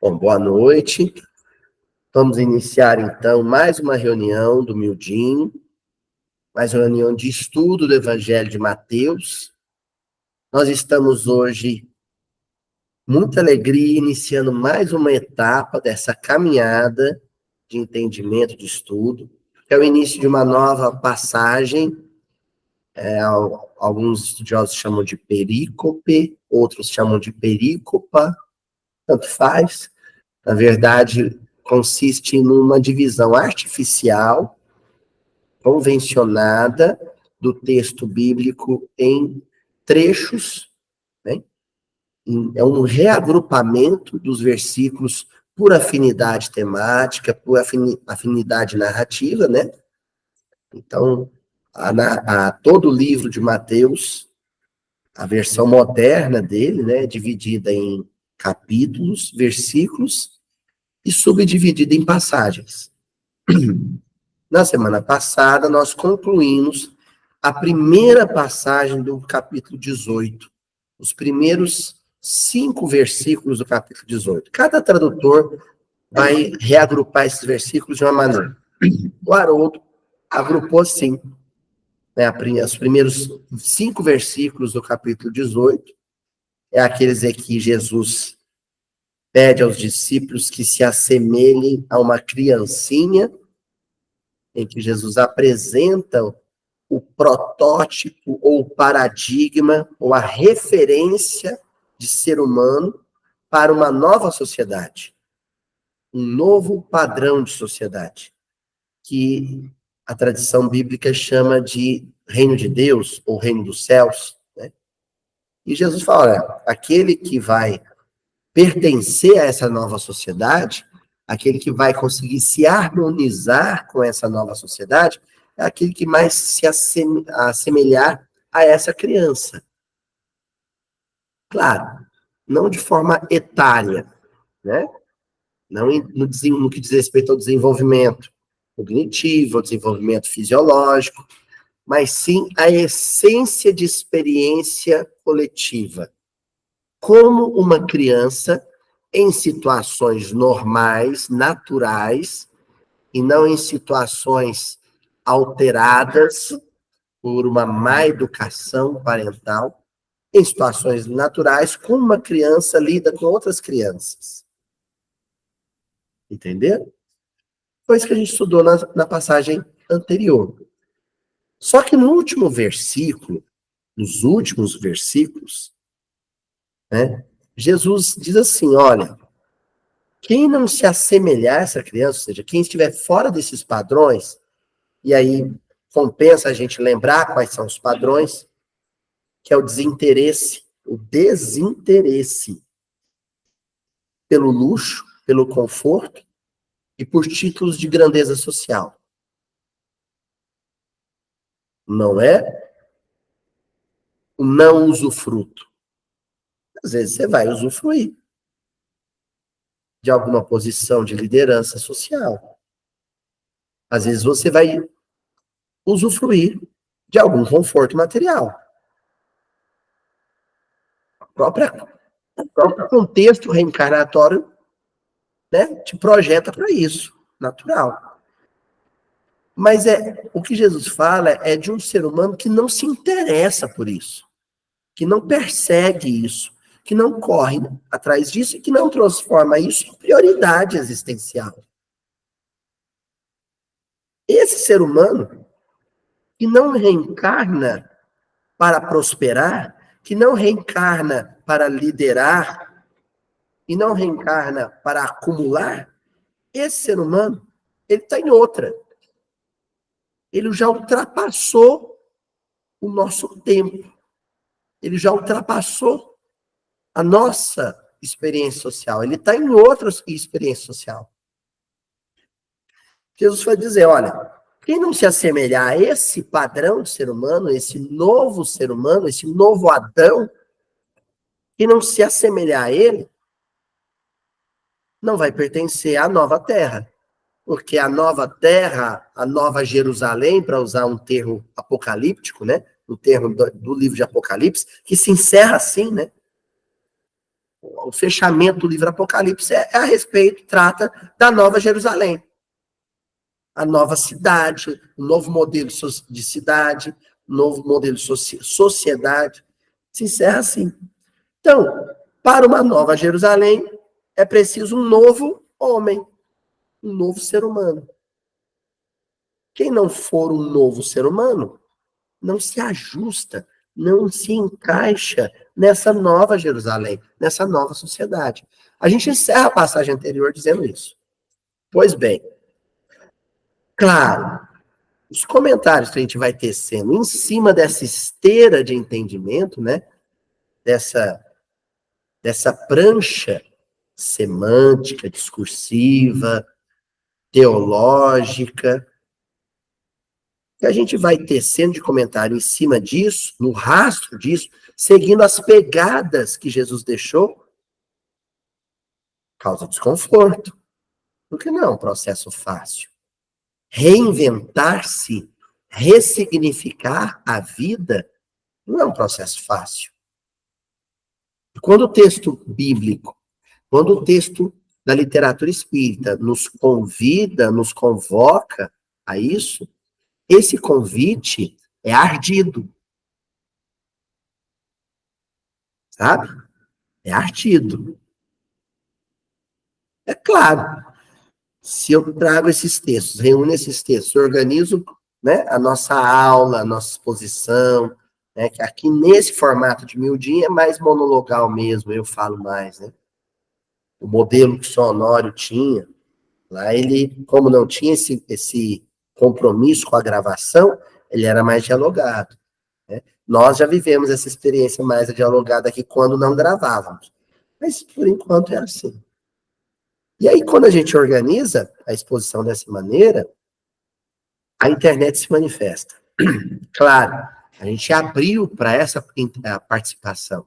Bom, boa noite. Vamos iniciar, então, mais uma reunião do Mildinho, mais uma reunião de estudo do Evangelho de Mateus. Nós estamos hoje, muita alegria, iniciando mais uma etapa dessa caminhada de entendimento, de estudo, que é o início de uma nova passagem. Alguns estudiosos chamam de perícope, outros chamam de perícopa, tanto faz. Na verdade, consiste numa divisão artificial, convencionada, do texto bíblico em trechos, né? É um reagrupamento dos versículos por afinidade temática, por afinidade narrativa, né? Então, todo o livro de Mateus, a versão moderna dele, né, é dividida em capítulos, versículos e subdividida em passagens. Na semana passada, nós concluímos a primeira passagem do capítulo 18, os primeiros 5 versículos do capítulo 18. Cada tradutor vai reagrupar esses versículos de uma maneira. O Haroldo agrupou assim, né, os primeiros 5 versículos do capítulo 18, é aqueles em que Jesus pede aos discípulos que se assemelhem a uma criancinha, em que Jesus apresenta o protótipo ou o paradigma ou a referência de ser humano para uma nova sociedade, um novo padrão de sociedade, que a tradição bíblica chama de reino de Deus ou reino dos céus, né? E Jesus fala, olha, aquele que vai pertencer a essa nova sociedade, aquele que vai conseguir se harmonizar com essa nova sociedade, é aquele que mais se assemelhar a essa criança. Claro, não de forma etária, né? Não no que diz respeito ao desenvolvimento cognitivo, ao desenvolvimento fisiológico, mas sim a essência de experiência coletiva. Como uma criança em situações normais, naturais, e não em situações alteradas por uma má educação parental, em situações naturais, como uma criança lida com outras crianças. Entenderam? Foi isso que a gente estudou na passagem anterior. Só que no último versículo, nos últimos versículos, né, Jesus diz assim, olha, quem não se assemelhar a essa criança, ou seja, quem estiver fora desses padrões, e aí compensa a gente lembrar quais são os padrões, que é o desinteresse pelo luxo, pelo conforto e por títulos de grandeza social. Não é o não usufruto. Às vezes você vai usufruir de alguma posição de liderança social. Às vezes você vai usufruir de algum conforto material. O próprio contexto reencarnatório, né, te projeta para isso, natural. Mas o que Jesus fala é de um ser humano que não se interessa por isso, que não persegue isso, que não corre atrás disso e que não transforma isso em prioridade existencial. Esse ser humano que não reencarna para prosperar, que não reencarna para liderar, e não reencarna para acumular, esse ser humano, ele está em outra. Ele já ultrapassou o nosso tempo. Ele já ultrapassou a nossa experiência social. Ele está em outra experiência social. Jesus vai dizer, olha, quem não se assemelhar a esse padrão de ser humano, esse novo ser humano, esse novo Adão, quem não se assemelhar a ele, não vai pertencer à nova terra. Porque a nova terra, a nova Jerusalém, para usar um termo apocalíptico, né? O termo do livro de Apocalipse, que se encerra assim, né? o fechamento do livro Apocalipse é a respeito, trata da Nova Jerusalém. A nova cidade, um novo modelo de cidade, um novo modelo de sociedade. Se encerra assim. Então, para uma nova Jerusalém, é preciso um novo homem, um novo ser humano. Quem não for um novo ser humano, não se ajusta, não se encaixa nessa nova Jerusalém, nessa nova sociedade. A gente encerra a passagem anterior dizendo isso. Pois bem, claro, os comentários que a gente vai tecendo em cima dessa esteira de entendimento, né? Dessa prancha semântica, discursiva, teológica, que a gente vai tecendo de comentário em cima disso, no rastro disso, seguindo as pegadas que Jesus deixou, causa desconforto, porque não é um processo fácil. Reinventar-se, ressignificar a vida, não é um processo fácil. Quando o texto bíblico, quando o texto da literatura espírita nos convida, nos convoca a isso, esse convite é ardido. Sabe? É ardido. É claro, se eu trago esses textos, reúno esses textos, organizo, né, a nossa aula, a nossa exposição, né, que aqui nesse formato de miudinho é mais monologal mesmo, eu falo mais, né? O modelo que o São Honório tinha, lá ele, como não tinha esse compromisso com a gravação, ele era mais dialogado. Né? Nós já vivemos essa experiência mais dialogada aqui quando não gravávamos. Mas, por enquanto, é assim. E aí, quando a gente organiza a exposição dessa maneira, a internet se manifesta. Claro, a gente abriu para essa participação.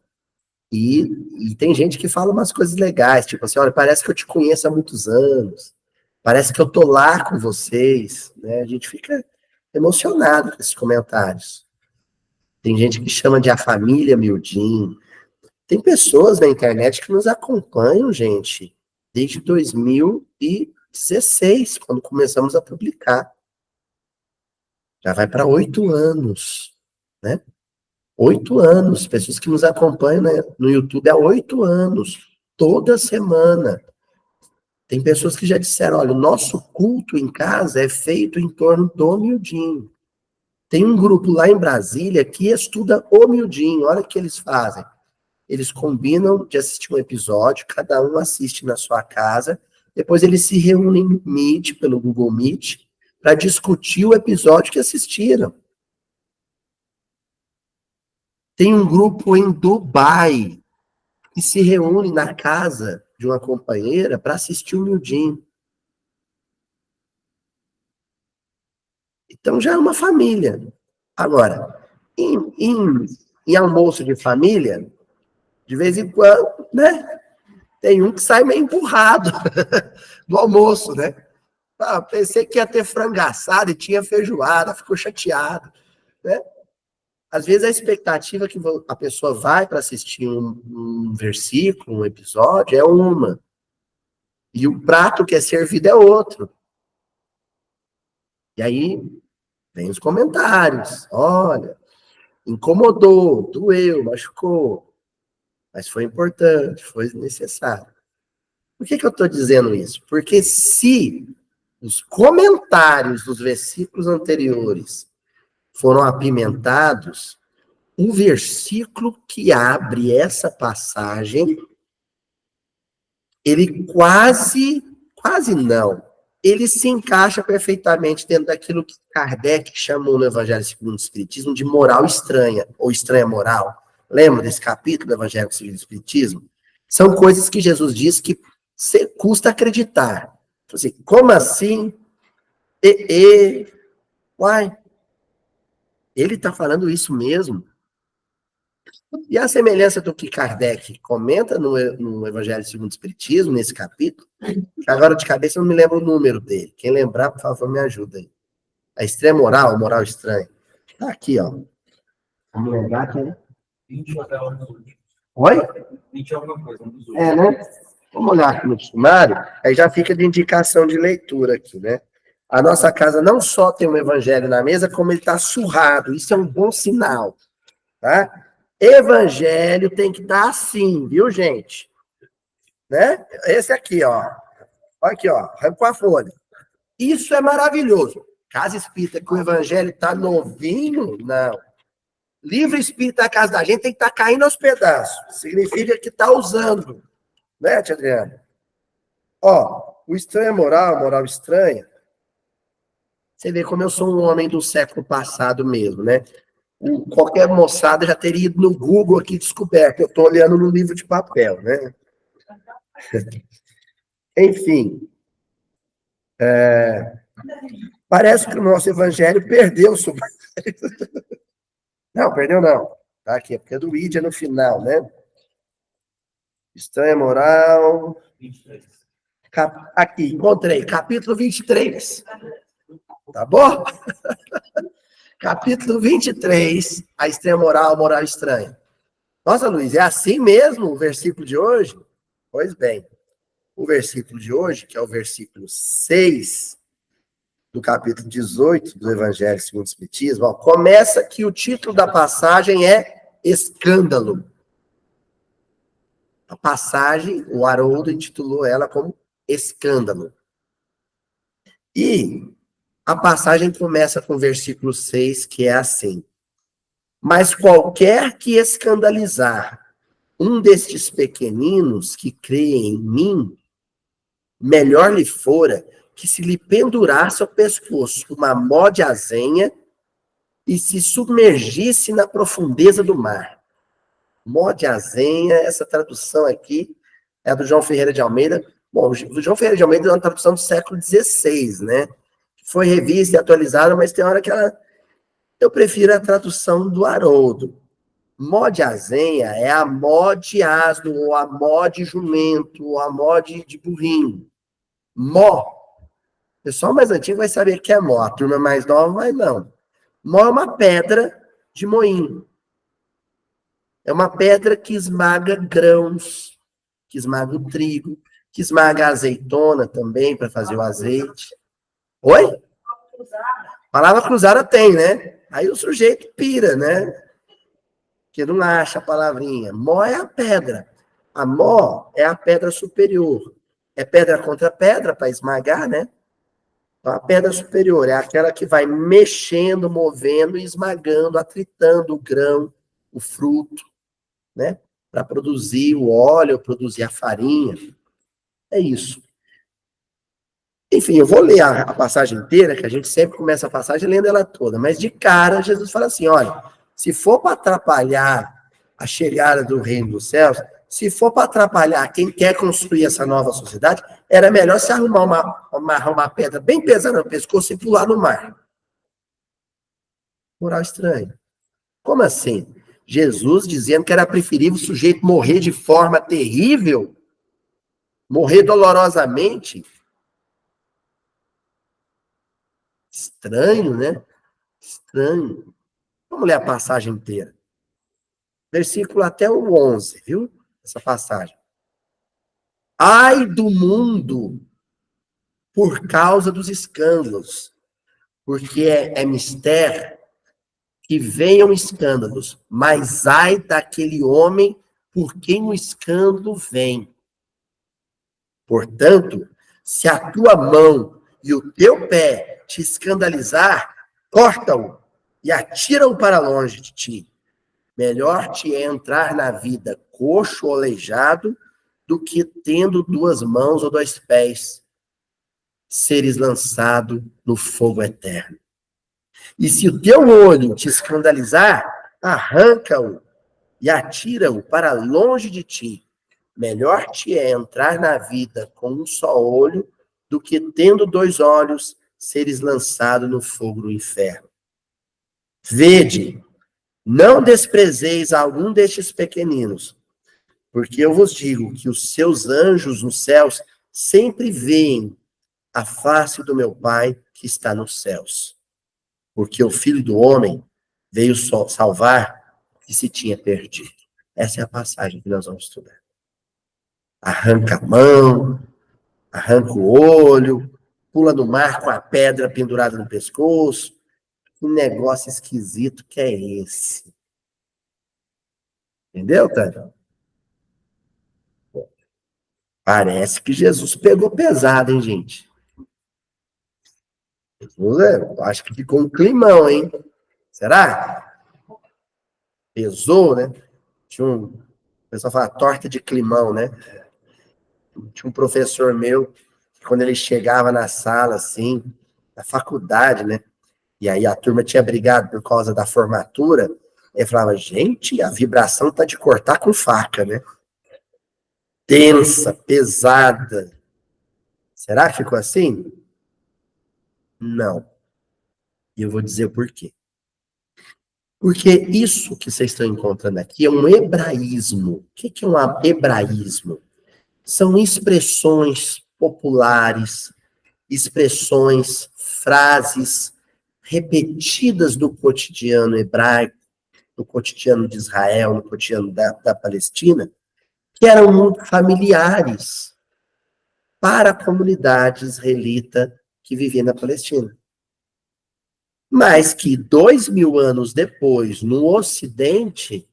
E tem gente que fala umas coisas legais, tipo assim, olha, parece que eu te conheço há muitos anos, parece que eu tô lá com vocês, né? A gente fica emocionado com esses comentários. Tem gente que chama de a família Mildin. Tem pessoas na internet que nos acompanham, gente, desde 2016, quando começamos a publicar. Já vai para 8 anos, né? 8 anos, pessoas que nos acompanham, né, no YouTube há 8 anos, toda semana. Tem pessoas que já disseram, olha, o nosso culto em casa é feito em torno do miudinho. Tem um grupo lá em Brasília que estuda o miudinho, olha o que eles fazem. Eles combinam de assistir um episódio, cada um assiste na sua casa, depois eles se reúnem no Meet, pelo Google Meet, para discutir o episódio que assistiram. Tem um grupo em Dubai que se reúne na casa de uma companheira para assistir o miudinho. Então já é uma família. Agora, em almoço de família, de vez em quando, né? Tem um que sai meio empurrado do almoço, né? Ah, pensei que ia ter frango assado e tinha feijoada, ficou chateado, né? Às vezes a expectativa que a pessoa vai para assistir um versículo, um episódio, é uma. E o prato que é servido é outro. E aí vem os comentários. Olha, incomodou, doeu, machucou. Mas foi importante, foi necessário. Por que eu estou dizendo isso? Porque se os comentários dos versículos anteriores foram apimentados, o versículo que abre essa passagem, ele quase não, ele se encaixa perfeitamente dentro daquilo que Kardec chamou no Evangelho segundo o Espiritismo de moral estranha, ou estranha moral. Lembra desse capítulo do Evangelho segundo o Espiritismo? São coisas que Jesus diz que custa acreditar. Então, assim, como assim? Uai, ele está falando isso mesmo? E a semelhança do que Kardec comenta no Evangelho segundo o Espiritismo, nesse capítulo, agora de cabeça eu não me lembro o número dele. Quem lembrar, por favor, me ajuda aí. A estranha moral, a moral estranha. Tá aqui, ó. Vamos lembrar que é 20 até 11. Oi? 20 alguma coisa, um dos É, né? Vamos olhar aqui no dicionário, aí já fica de indicação de leitura aqui, né? A nossa casa não só tem um evangelho na mesa, como ele está surrado. Isso é um bom sinal, tá? Evangelho tem que estar assim, viu, gente? Né? Esse aqui, ó. Olha aqui, ó. Arrancou a folha. Isso é maravilhoso. Casa espírita que o evangelho está novinho, não. Livro espírita da casa da gente tem que estar caindo aos pedaços. Significa que está usando. Né, tia Adriana? Ó, o estranho é moral, moral estranha. Você vê como eu sou um homem do século passado mesmo, né? Qualquer moçada já teria ido no Google aqui descoberto. Eu estou olhando no livro de papel, né? Enfim, parece que o nosso evangelho perdeu sobre. Não, perdeu não. Tá aqui, é porque é do Ídia no final, né? Estranha moral. 23. Aqui, encontrei, capítulo 23. Tá bom? Capítulo 23, a estranha moral, moral estranha. Nossa, Luiz, é assim mesmo o versículo de hoje? Pois bem, o versículo de hoje, que é o versículo 6 do capítulo 18 do Evangelho segundo o Espiritismo, ó, começa que o título da passagem é Escândalo. A passagem, o Haroldo intitulou ela como Escândalo. E a passagem começa com o versículo 6, que é assim: mas qualquer que escandalizar um destes pequeninos que creem em mim, melhor lhe fora que se lhe pendurasse ao pescoço uma mó de azenha e se submergisse na profundeza do mar. Mó de azenha, essa tradução aqui é a do João Ferreira de Almeida. Bom, o João Ferreira de Almeida é uma tradução do século XVI, né? Foi revista e atualizada, mas tem hora que ela... Eu prefiro a tradução do Haroldo. Mó de azenha é a mó de asno, ou a mó de jumento, ou a mó de burrinho. Mó. O pessoal mais antigo vai saber que é mó. A turma mais nova vai não. Mó é uma pedra de moinho. É uma pedra que esmaga grãos, que esmaga o trigo, que esmaga a azeitona também, para fazer o azeite. Oi? Palavra cruzada tem, né? Aí o sujeito pira, né? Que não acha a palavrinha. Mó é a pedra. A mó é a pedra superior. É pedra contra pedra para esmagar, né? Então, a pedra superior é aquela que vai mexendo, movendo, esmagando, atritando o grão, o fruto, né? Para produzir o óleo, produzir a farinha. É isso. Enfim, eu vou ler a passagem inteira, que a gente sempre começa a passagem lendo ela toda, mas de cara Jesus fala assim, olha, se for para atrapalhar a chegada do reino dos céus, se for para atrapalhar quem quer construir essa nova sociedade, era melhor se arrumar uma pedra bem pesada no pescoço e pular no mar. Moral estranha. Como assim? Jesus dizendo que era preferível o sujeito morrer de forma terrível, morrer dolorosamente. Estranho, né? Estranho. Vamos ler a passagem inteira. Versículo até o 11, viu? Essa passagem. Ai do mundo por causa dos escândalos, porque é mistério que venham escândalos, mas ai daquele homem por quem o escândalo vem. Portanto, se a tua mão e o teu pé te escandalizar, corta-o e atira-o para longe de ti. Melhor te é entrar na vida coxo ou aleijado do que tendo duas mãos ou dois pés, seres lançado no fogo eterno. E se o teu olho te escandalizar, arranca-o e atira-o para longe de ti. Melhor te é entrar na vida com um só olho do que tendo dois olhos, seres lançado no fogo do inferno. Vede, não desprezeis algum destes pequeninos, porque eu vos digo que os seus anjos nos céus sempre veem a face do meu Pai que está nos céus. Porque o Filho do Homem veio salvar o que se tinha perdido. Essa é a passagem que nós vamos estudar. Arranca a mão, arranca o olho, pula no mar com a pedra pendurada no pescoço. Que negócio esquisito que é esse? Entendeu, Tânia? Parece que Jesus pegou pesado, hein, gente? Eu acho que ficou um climão, hein? Será? Pesou, né? O pessoal fala torta de climão, né? Tinha um professor meu, que quando ele chegava na sala, assim, na faculdade, né? E aí a turma tinha brigado por causa da formatura. Ele falava, gente, a vibração tá de cortar com faca, né? Tensa, pesada. Será que ficou assim? Não. E eu vou dizer por quê. Porque isso que vocês estão encontrando aqui é um hebraísmo. O que é um hebraísmo? São expressões populares, expressões, frases repetidas do cotidiano hebraico, no cotidiano de Israel, no cotidiano da Palestina, que eram muito familiares para a comunidade israelita que vivia na Palestina. Mas que 2000 anos depois, no Ocidente,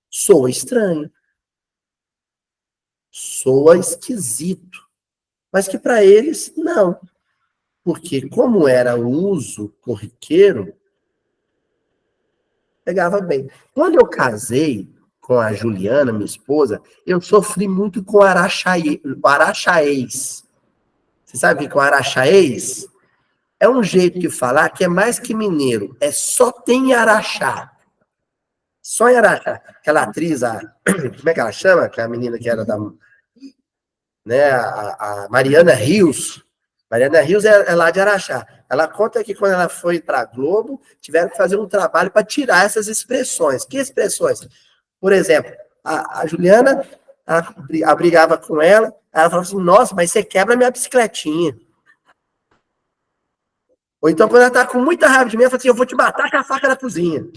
soa estranho, soa esquisito. Mas que para eles, não. Porque como era o uso corriqueiro, pegava bem. Quando eu casei com a Juliana, minha esposa, eu sofri muito com araxaês. Você sabe o que é o araxaês? É um jeito de falar que é mais que mineiro. É só tem Araxá. Só em Araxá. Aquela atriz, como é que ela chama? Aquela menina que era da... Né, a Mariana Rios. Mariana Rios é lá de Araxá. Ela conta que quando ela foi para a Globo, tiveram que fazer um trabalho para tirar essas expressões. Que expressões? Por exemplo, a Juliana brigava com ela falava assim, nossa, mas você quebra minha bicicletinha. Ou então, quando ela tá com muita raiva de mim, ela fala assim, eu vou te matar com a faca da cozinha.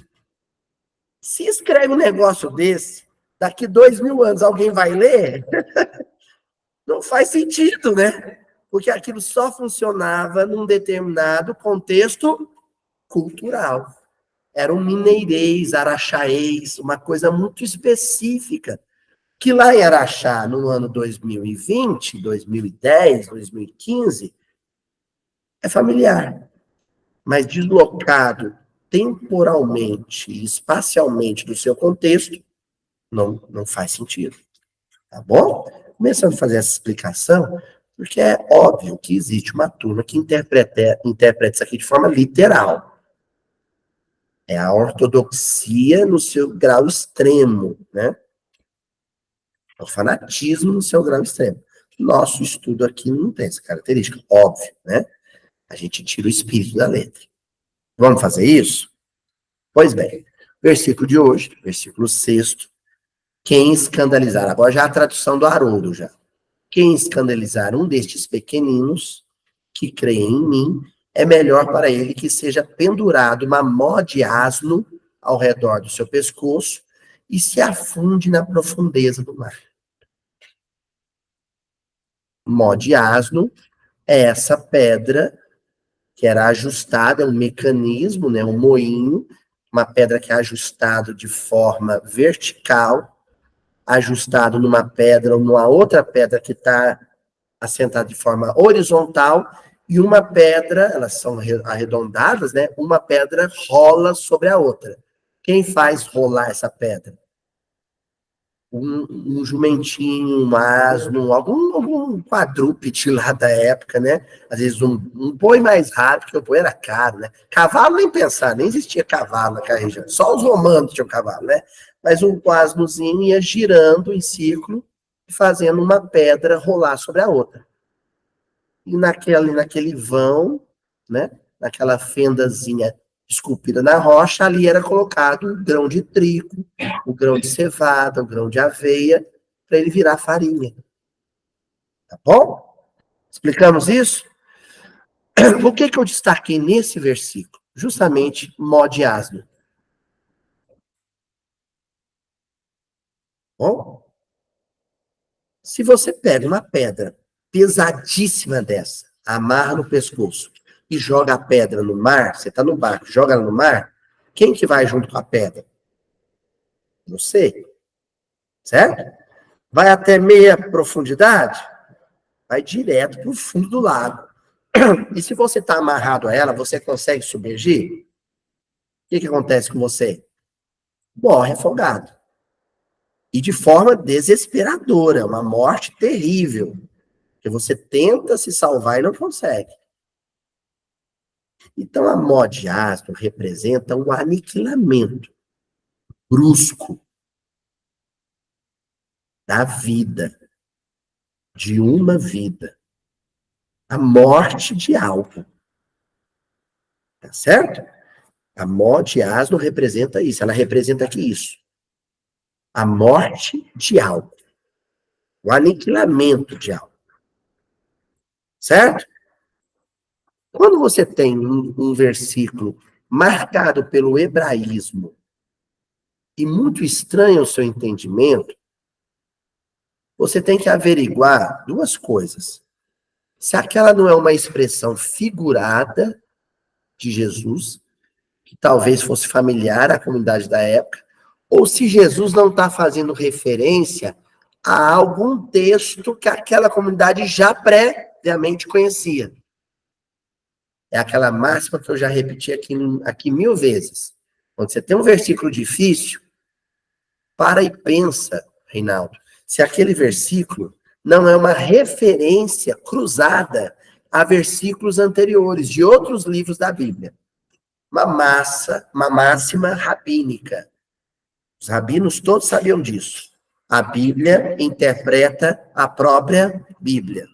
Se escreve um negócio desse, daqui 2000 anos alguém vai ler, não faz sentido, né? Porque aquilo só funcionava num determinado contexto cultural. Era um mineirês, araxaês, uma coisa muito específica. Que lá em Araxá, no ano 2020, 2010, 2015, é familiar. Mas deslocado temporalmente e espacialmente do seu contexto, não faz sentido. Tá bom? Começando a fazer essa explicação, porque é óbvio que existe uma turma que interpreta isso aqui de forma literal. É a ortodoxia no seu grau extremo, né? É o fanatismo no seu grau extremo. Nosso estudo aqui não tem essa característica, óbvio, né? A gente tira o espírito da letra. Vamos fazer isso? Pois bem, versículo de hoje, versículo 6. Quem escandalizar, agora já a tradução do Haroldo já. Quem escandalizar um destes pequeninos que creem em mim, é melhor para ele que seja pendurado uma mó de asno ao redor do seu pescoço e se afunde na profundeza do mar. Mó de asno é essa pedra que era ajustada, é um mecanismo, né, um moinho, uma pedra que é ajustado de forma vertical, ajustado numa pedra ou numa outra pedra que está assentada de forma horizontal, e uma pedra, elas são arredondadas, né? Uma pedra rola sobre a outra. Quem faz rolar essa pedra? Um jumentinho, um asno, algum quadrúpede lá da época, né? Às vezes um boi mais raro, porque o boi era caro, né? Cavalo nem pensar, nem existia cavalo naquela região. Só os romanos tinham cavalo, né? Mas um asnozinho ia girando em círculo, fazendo uma pedra rolar sobre a outra. E naquele vão, né? Naquela fendazinha esculpida na rocha, ali era colocado o grão de trigo, o grão de cevada, o grão de aveia, para ele virar farinha. Tá bom? Explicamos isso? O que eu destaquei nesse versículo? Justamente mó de asno. Bom, se você pega uma pedra pesadíssima dessa, amarra no pescoço e joga a pedra no mar, você está no barco, joga ela no mar, quem que vai junto com a pedra? Você, certo? Vai até meia profundidade? Vai direto para o fundo do lago. E se você está amarrado a ela, você consegue submergir? O que acontece com você? Morre afogado. E de forma desesperadora, uma morte terrível. Que você tenta se salvar e não consegue. Então, a mó de ácido representa um aniquilamento brusco da vida, de uma vida. A morte de algo. Tá certo? A mó de ácido representa isso. Ela representa aqui isso. A morte de algo. O aniquilamento de algo. Certo? Quando você tem um versículo marcado pelo hebraísmo e muito estranho ao seu entendimento, você tem que averiguar duas coisas. Se aquela não é uma expressão figurada de Jesus, que talvez fosse familiar à comunidade da época, ou se Jesus não está fazendo referência a algum texto que aquela comunidade já previamente conhecia. É aquela máxima que eu já repeti aqui 1000 vezes. Quando você tem um versículo difícil, para e pensa, Reinaldo, se aquele versículo não é uma referência cruzada a versículos anteriores de outros livros da Bíblia. Uma máxima rabínica. Os rabinos todos sabiam disso. A Bíblia interpreta a própria Bíblia.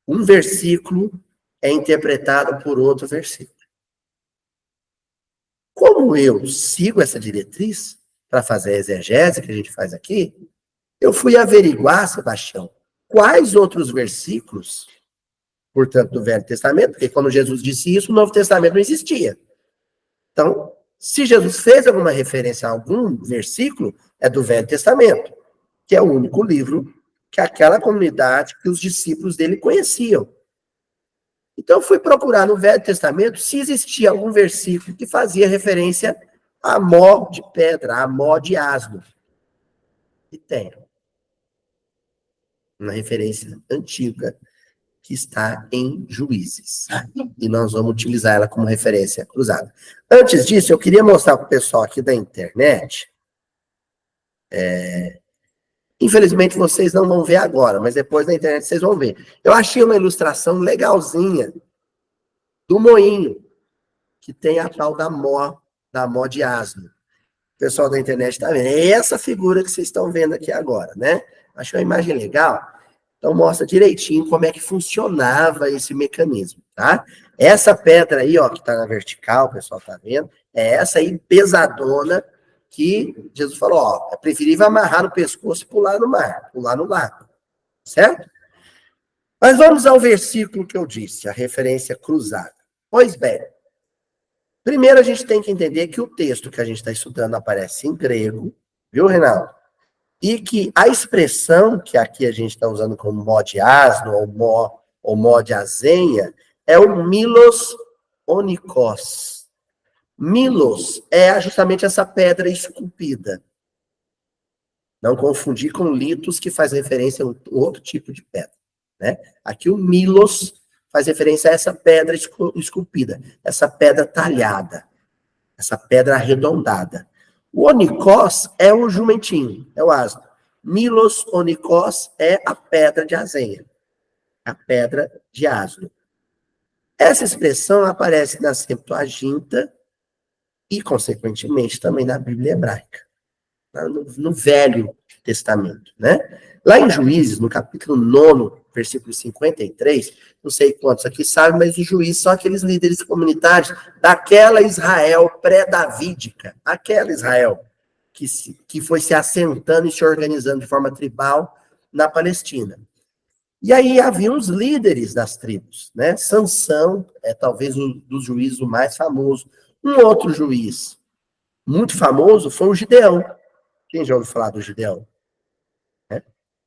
Um versículo é interpretado por outro versículo. Como eu sigo essa diretriz para fazer a exegese que a gente faz aqui, eu fui averiguar, Sebastião, quais outros versículos, portanto, do Velho Testamento, porque quando Jesus disse isso, o Novo Testamento não existia. Então, se Jesus fez alguma referência a algum versículo, é do Velho Testamento, que é o único livro que aquela comunidade, que os discípulos dele conheciam. Então, eu fui procurar no Velho Testamento se existia algum versículo que fazia referência a mó de pedra, a mó de asno. E tem. Uma referência antiga que está em Juízes. E nós vamos utilizar ela como referência cruzada. Antes disso, eu queria mostrar para o pessoal aqui da internet. Infelizmente, vocês não vão ver agora, mas depois na internet vocês vão ver. Eu achei uma ilustração legalzinha do moinho, que tem a tal da mó de asno. O pessoal da internet está vendo. É essa figura que vocês estão vendo aqui agora, né? Achei uma imagem legal. Então, mostra direitinho como é que funcionava esse mecanismo, tá? Essa pedra aí, ó, que está na vertical, o pessoal tá vendo, é essa aí pesadona que Jesus falou, ó, é preferível amarrar no pescoço e pular no mar, pular no lago, certo? Mas vamos ao versículo que eu disse, a referência cruzada. Pois bem, primeiro a gente tem que entender que o texto que a gente está estudando aparece em grego, viu, Reinaldo? E que a expressão que aqui a gente está usando como mó de asno ou mó de azenha é o milos onikos. Milos é justamente essa pedra esculpida. Não confundir com litos, que faz referência a um outro tipo de pedra. Né? Aqui o milos faz referência a essa pedra esculpida, essa pedra talhada, essa pedra arredondada. O onikos é o jumentinho, é o asno. Milos onikos é a pedra de azenha, a pedra de asno. Essa expressão aparece na Septuaginta e, consequentemente, também na Bíblia hebraica, no Velho Testamento, né? Lá em Juízes, no capítulo 9, versículo 53, não sei quantos aqui sabem, mas os juízes são aqueles líderes comunitários daquela Israel pré-davídica, aquela Israel que foi se assentando e se organizando de forma tribal na Palestina. E aí havia os líderes das tribos, né? Sansão é talvez um dos juízes o mais famoso. Um outro juiz muito famoso foi o Gideão. Quem já ouviu falar do Gideão?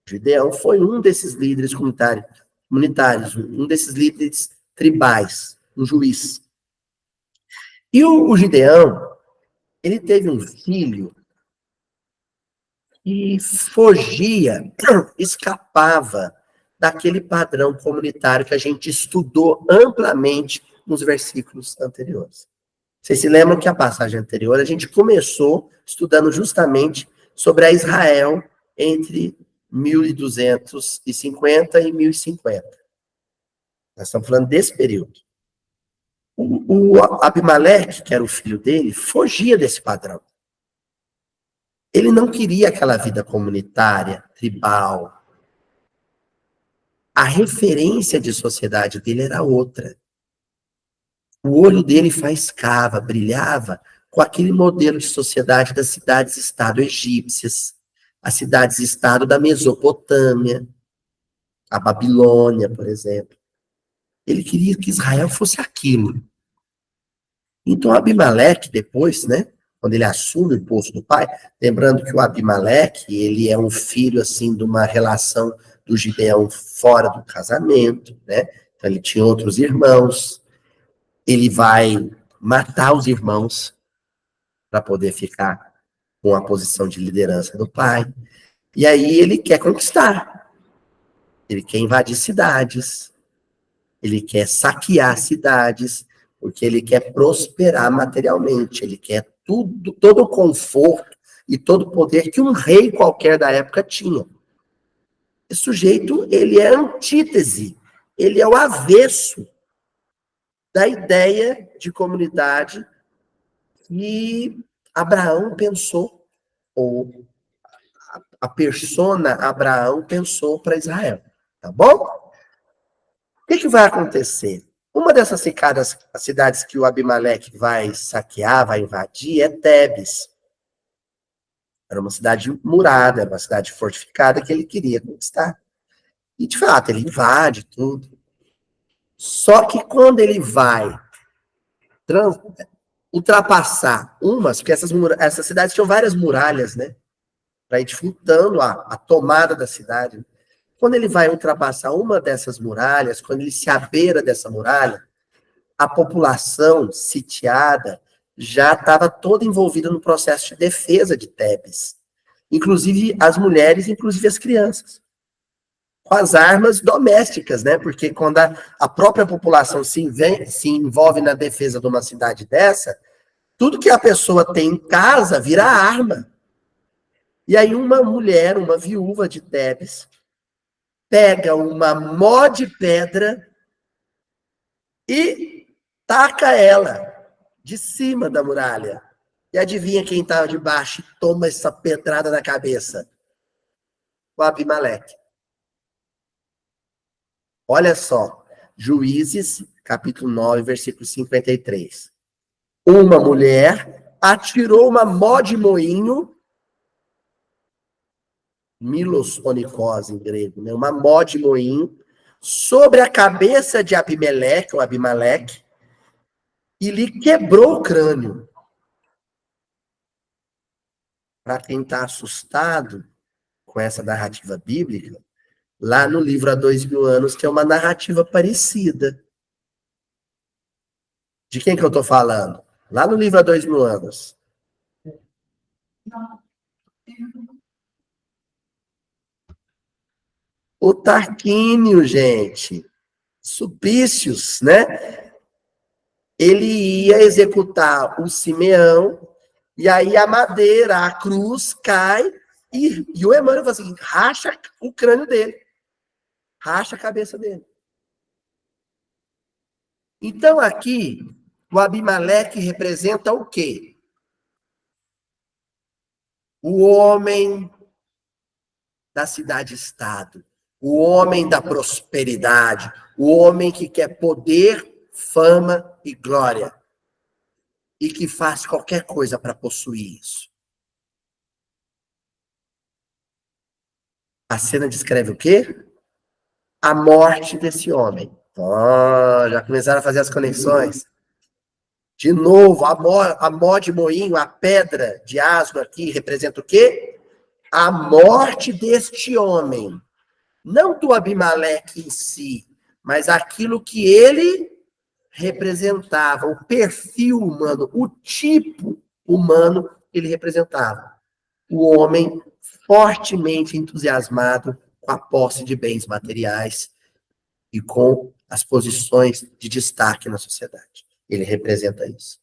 Gideão foi um desses líderes comunitários, um desses líderes tribais, um juiz. E o Gideão, ele teve um filho que fugia, escapava daquele padrão comunitário que a gente estudou amplamente nos versículos anteriores. Vocês se lembram que a passagem anterior a gente começou estudando justamente sobre a Israel entre 1250 e 1050. Nós estamos falando desse período. O Abimeleque, que era o filho dele, fugia desse padrão. Ele não queria aquela vida comunitária, tribal. A referência de sociedade dele era outra. O olho dele faiscava, brilhava com aquele modelo de sociedade das cidades-estado egípcias, as cidades-estado da Mesopotâmia, a Babilônia, por exemplo. Ele queria que Israel fosse aquilo. Então, Abimeleque, depois, né, quando ele assume o posto do pai, lembrando que o Abimeleque, ele é um filho, assim, de uma relação do Gideão fora do casamento, né? Então, ele tinha outros irmãos. Ele vai matar os irmãos para poder ficar com a posição de liderança do pai. E aí ele quer conquistar. Ele quer invadir cidades. Ele quer saquear cidades, porque ele quer prosperar materialmente. Ele quer tudo, todo o conforto e todo o poder que um rei qualquer da época tinha. Esse sujeito, ele é a antítese. Ele é o avesso da ideia de comunidade que Abraão pensou, ou a persona Abraão pensou para Israel. Tá bom? O que vai acontecer? Uma dessas cidades que o Abimeleque vai saquear, vai invadir, é Tebes. Era uma cidade murada, uma cidade fortificada que ele queria conquistar. E, de fato, ele invade tudo. Só que quando ele vai ultrapassar porque essas cidades tinham várias muralhas, né? Para ir dificultando a tomada da cidade. Quando ele vai ultrapassar uma dessas muralhas, quando ele se abeira dessa muralha, a população sitiada já estava toda envolvida no processo de defesa de Tebes. Inclusive as mulheres, inclusive as crianças. Com as armas domésticas, né? Porque quando a própria população se envolve na defesa de uma cidade dessa, tudo que a pessoa tem em casa vira arma. E aí uma mulher, uma viúva de Tebes, pega uma mó de pedra e taca ela de cima da muralha. E adivinha quem estava de baixo e toma essa pedrada na cabeça? O Abimeleque. Olha só, Juízes, capítulo 9, versículo 53. Uma mulher atirou uma mó de moinho, milos onikos em grego, né? Uma mó de moinho, sobre a cabeça de Abimeleque, ou Abimeleque, e lhe quebrou o crânio. Para quem está assustado com essa narrativa bíblica, lá no livro Há 2000 anos tem uma narrativa parecida. De quem que eu estou falando? Lá no livro Há 2000 anos. O Tarquínio, gente. Supícios, né? Ele ia executar o Simeão, e aí a madeira, a cruz, cai, e o Emmanuel fala assim, racha o crânio dele. Racha a cabeça dele. Então, aqui, o Abimeleque representa o quê? O homem da cidade-estado, o homem da prosperidade, o homem que quer poder, fama e glória, e que faz qualquer coisa para possuir isso. A cena descreve o quê? A morte desse homem. Oh, já começaram a fazer as conexões. De novo, a mó de moinho, a pedra de asno aqui, representa o quê? a morte deste homem, não do Abimeleque em si, mas aquilo que ele representava, o perfil humano, o tipo humano que ele representava. O homem fortemente entusiasmado com a posse de bens materiais e com as posições de destaque na sociedade. Ele representa isso.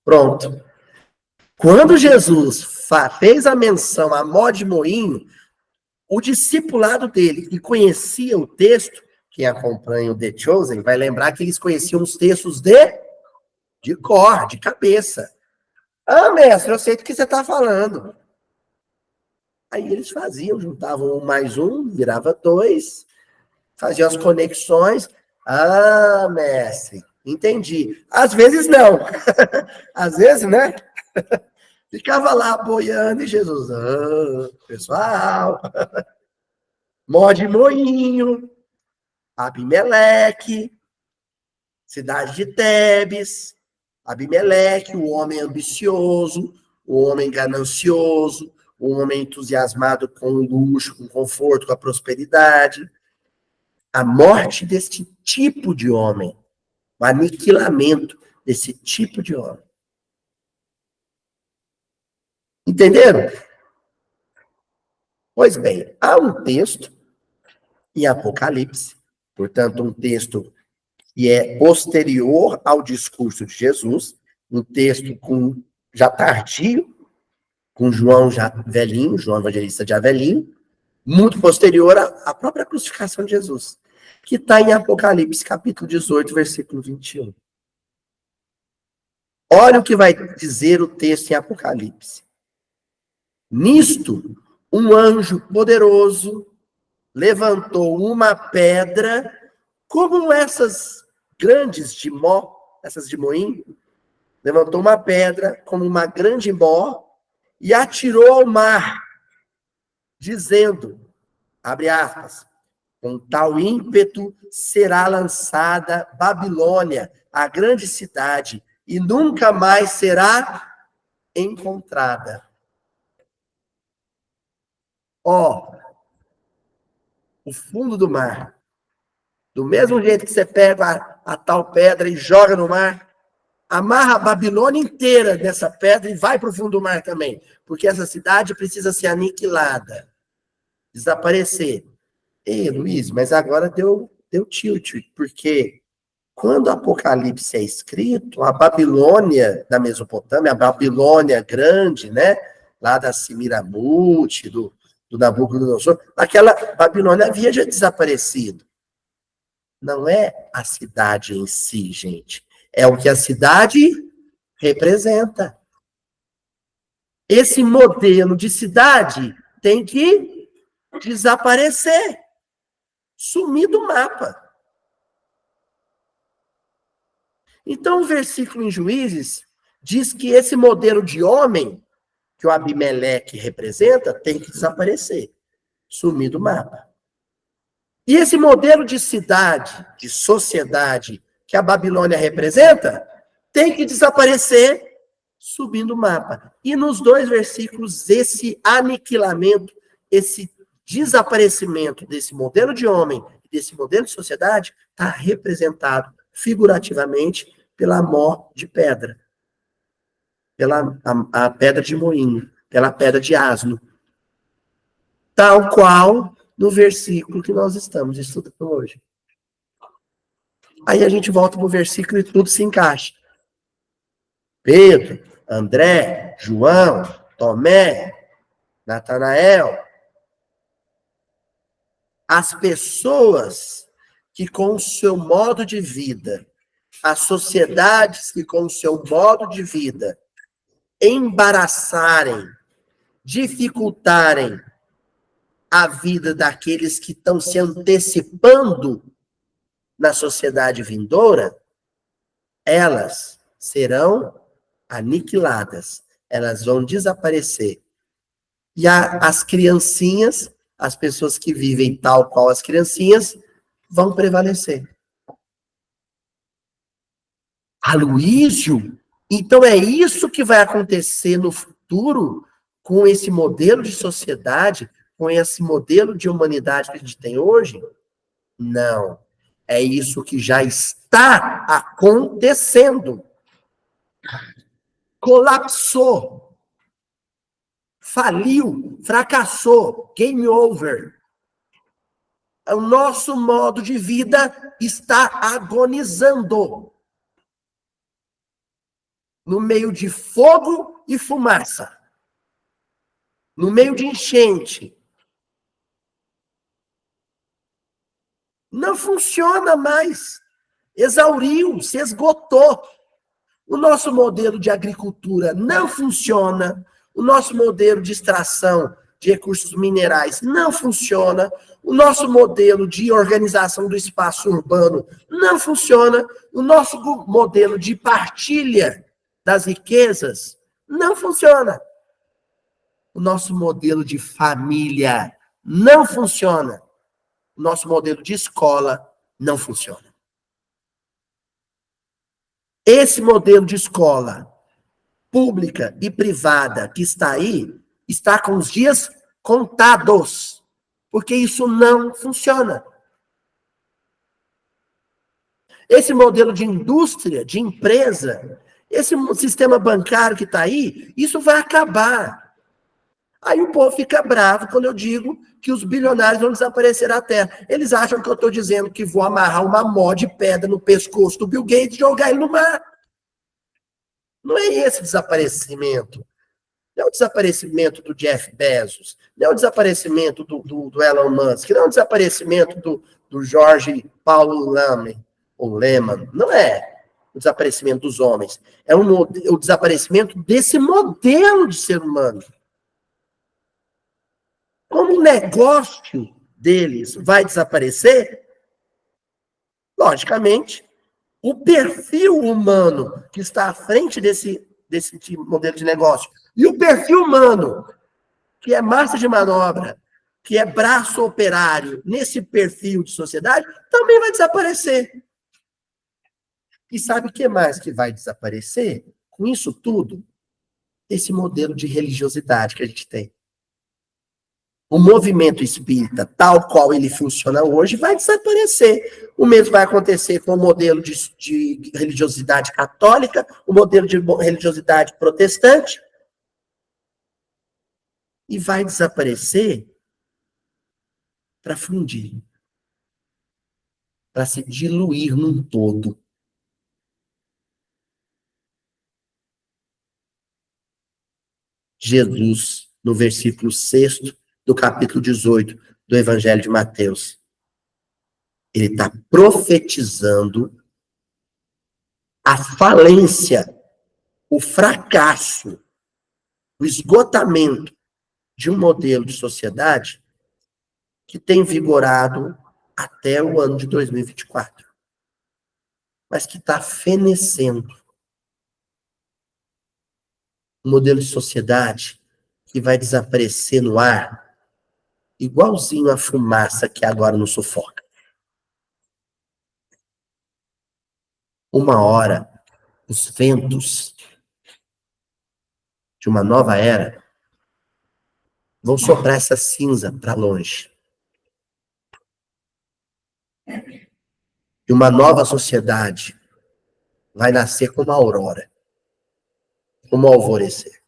Pronto. Quando Jesus fez a menção à mó de moinho, o discipulado dele, que conhecia o texto, quem acompanha o The Chosen, vai lembrar que eles conheciam os textos de cor, de cabeça. Ah, mestre, eu sei do que você está falando. Aí eles faziam, juntavam 1 mais 1, virava 2, faziam as conexões. Ah, mestre, entendi. Às vezes não. Às vezes, né? Ficava lá boiando e Jesus, pessoal, mó de moinho, Abimeleque, cidade de Tebes, Abimeleque, o homem ambicioso, o homem ganancioso, o homem entusiasmado com o luxo, com o conforto, com a prosperidade. A morte deste tipo de homem, o aniquilamento desse tipo de homem. Entenderam? Pois bem, há um texto em Apocalipse, portanto, um texto que é posterior ao discurso de Jesus, um texto já tardio, com João já velhinho, João Evangelista já velhinho, muito posterior à própria crucificação de Jesus, que está em Apocalipse, capítulo 18, versículo 21. Olha o que vai dizer o texto em Apocalipse. Nisto, um anjo poderoso levantou uma pedra, como essas grandes de mó, essas de moinho, levantou uma pedra como uma grande mó e atirou ao mar, dizendo, abre aspas, com tal ímpeto será lançada Babilônia, a grande cidade, e nunca mais será encontrada. Ó, o fundo do mar, do mesmo jeito que você pega a tal pedra e joga no mar, amarra a Babilônia inteira dessa pedra e vai para o fundo do mar também, porque essa cidade precisa ser aniquilada, desaparecer. Ei, Luiz, mas agora deu tilt, porque quando o Apocalipse é escrito, a Babilônia da Mesopotâmia, a Babilônia grande, né, lá da Semiramute, do Nabucodonosor, aquela Babilônia havia já desaparecido. Não é a cidade em si, gente. É o que a cidade representa. Esse modelo de cidade tem que desaparecer, sumir do mapa. Então, o versículo em Juízes diz que esse modelo de homem que o Abimeleque representa tem que desaparecer, sumir do mapa. E esse modelo de cidade, de sociedade que a Babilônia representa, tem que desaparecer, subindo o mapa. E nos 2 versículos, esse aniquilamento, esse desaparecimento desse modelo de homem, desse modelo de sociedade, está representado figurativamente pela mó de pedra, pela a pedra de moinho, pela pedra de asno, tal qual no versículo que nós estamos estudando hoje. Aí a gente volta para o versículo e tudo se encaixa. Pedro, André, João, Tomé, Natanael, as pessoas que com o seu modo de vida, as sociedades que com o seu modo de vida embaraçarem, dificultarem a vida daqueles que estão se antecipando na sociedade vindoura, elas serão aniquiladas, elas vão desaparecer. E as criancinhas, as pessoas que vivem tal qual as criancinhas, vão prevalecer. Aloísio, então é isso que vai acontecer no futuro com esse modelo de sociedade, com esse modelo de humanidade que a gente tem hoje? Não. É isso que já está acontecendo. Colapsou. Faliu. Fracassou. Game over. O nosso modo de vida está agonizando. No meio de fogo e fumaça. No meio de enchente. Não funciona mais. Exauriu, se esgotou. O nosso modelo de agricultura não funciona. O nosso modelo de extração de recursos minerais não funciona. O nosso modelo de organização do espaço urbano não funciona. O nosso modelo de partilha das riquezas não funciona. O nosso modelo de família não funciona. O nosso modelo de escola não funciona. Esse modelo de escola pública e privada que está aí, está com os dias contados, porque isso não funciona. Esse modelo de indústria, de empresa, esse sistema bancário que está aí, isso vai acabar. Aí o povo fica bravo quando eu digo que os bilionários vão desaparecer da Terra. Eles acham que eu estou dizendo que vou amarrar uma mó de pedra no pescoço do Bill Gates e jogar ele no mar. Não é esse desaparecimento. Não é o desaparecimento do Jeff Bezos. Não é o desaparecimento do Elon Musk. Não é o desaparecimento do Jorge Paulo Lemann. Ou Lehman. Não é o desaparecimento dos homens. É o desaparecimento desse modelo de ser humano. Como o negócio deles vai desaparecer, logicamente, o perfil humano que está à frente desse modelo de negócio e o perfil humano que é massa de manobra, que é braço operário nesse perfil de sociedade, também vai desaparecer. E sabe o que mais que vai desaparecer? Com isso tudo, esse modelo de religiosidade que a gente tem. O movimento espírita, tal qual ele funciona hoje, vai desaparecer. O mesmo vai acontecer com o modelo de religiosidade católica, o modelo de religiosidade protestante. E vai desaparecer para fundir, para se diluir num todo. Jesus, no versículo 6º do capítulo 18 do Evangelho de Mateus, ele está profetizando a falência, o fracasso, o esgotamento de um modelo de sociedade que tem vigorado até o ano de 2024, mas que está fenecendo. Um modelo de sociedade que vai desaparecer no ar, igualzinho a fumaça que agora nos sufoca. Uma hora, os ventos de uma nova era vão soprar essa cinza para longe. E uma nova sociedade vai nascer como a aurora, como o alvorecer.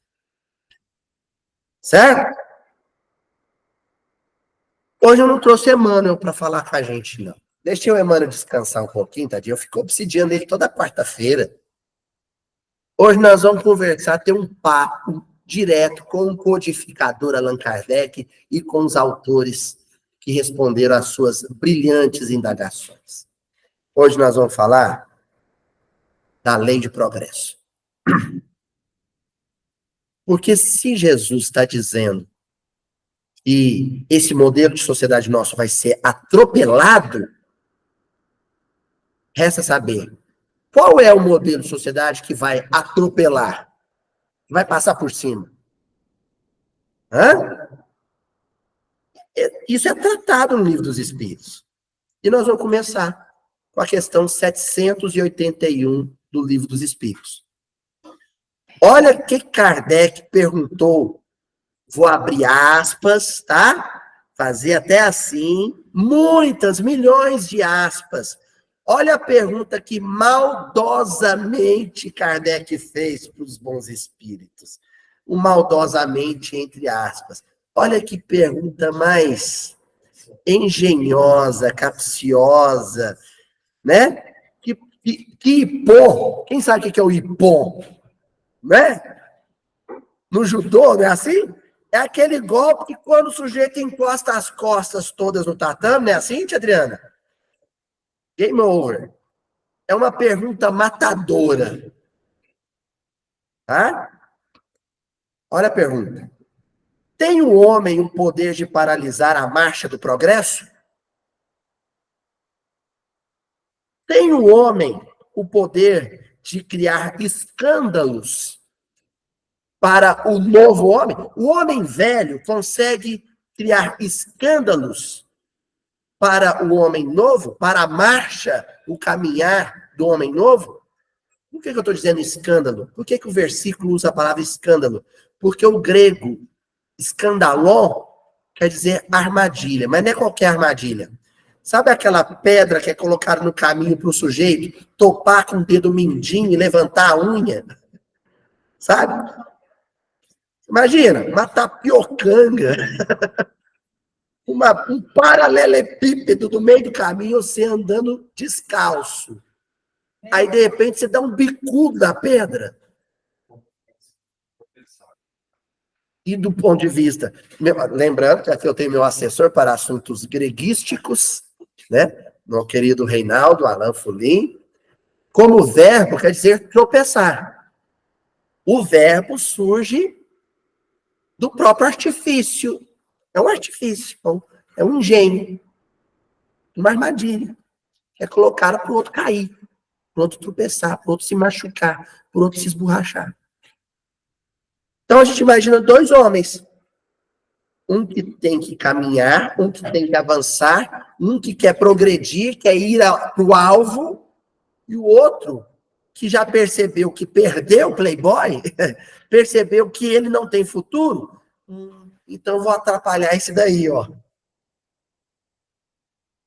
Certo? Hoje eu não trouxe Emmanuel para falar com a gente, não. Deixei o Emmanuel descansar um pouquinho, tadinho. Eu fico obsidiando ele toda quarta-feira. Hoje nós vamos conversar, ter um papo direto com o codificador Allan Kardec e com os autores que responderam às suas brilhantes indagações. Hoje nós vamos falar da lei de progresso. Porque se Jesus está dizendo que esse modelo de sociedade nosso vai ser atropelado, resta saber qual é o modelo de sociedade que vai atropelar, que vai passar por cima. Hã? Isso é tratado no Livro dos Espíritos. E nós vamos começar com a questão 781 do Livro dos Espíritos. Olha o que Kardec perguntou Vou abrir aspas, tá? Fazer até assim, muitas, milhões de aspas. Olha a pergunta que maldosamente Kardec fez para os bons espíritos. O maldosamente, entre aspas. Olha que pergunta mais engenhosa, capciosa, né? Que hipom. Quem sabe o que é o hipom? Né? No judô, não é assim? É aquele golpe que quando o sujeito encosta as costas todas no tatame, não é assim, tia Adriana? Game over. É uma pergunta matadora. Tá? Olha a pergunta. Tem o homem o poder de paralisar a marcha do progresso? Tem o homem o poder de criar escândalos para o novo homem? O homem velho consegue criar escândalos para o homem novo, para a marcha, o caminhar do homem novo? Por que eu estou dizendo escândalo? Por que o versículo usa a palavra escândalo? Porque o grego escandalon quer dizer armadilha, mas não é qualquer armadilha. Sabe aquela pedra que é colocada no caminho para o sujeito topar com o dedo mindinho e levantar a unha? Sabe? Imagina, uma tapiocanga, um paralelepípedo do meio do caminho, você andando descalço. Aí, de repente, você dá um bicudo na pedra. E do ponto de vista... lembrando que aqui eu tenho meu assessor para assuntos greguísticos, né? Meu querido Reinaldo Alain Fulim. Como verbo quer dizer tropeçar. O verbo surge do próprio artifício. É um artifício, é um engenho, uma armadilha. É colocada para o outro cair, para o outro tropeçar, para o outro se machucar, para o outro se esborrachar. Então a gente imagina dois homens. Um que tem que caminhar, um que tem que avançar, um que quer progredir, quer ir para o alvo, e o outro que já percebeu que perdeu o Playboy, percebeu que ele não tem futuro, então vou atrapalhar esse daí, ó.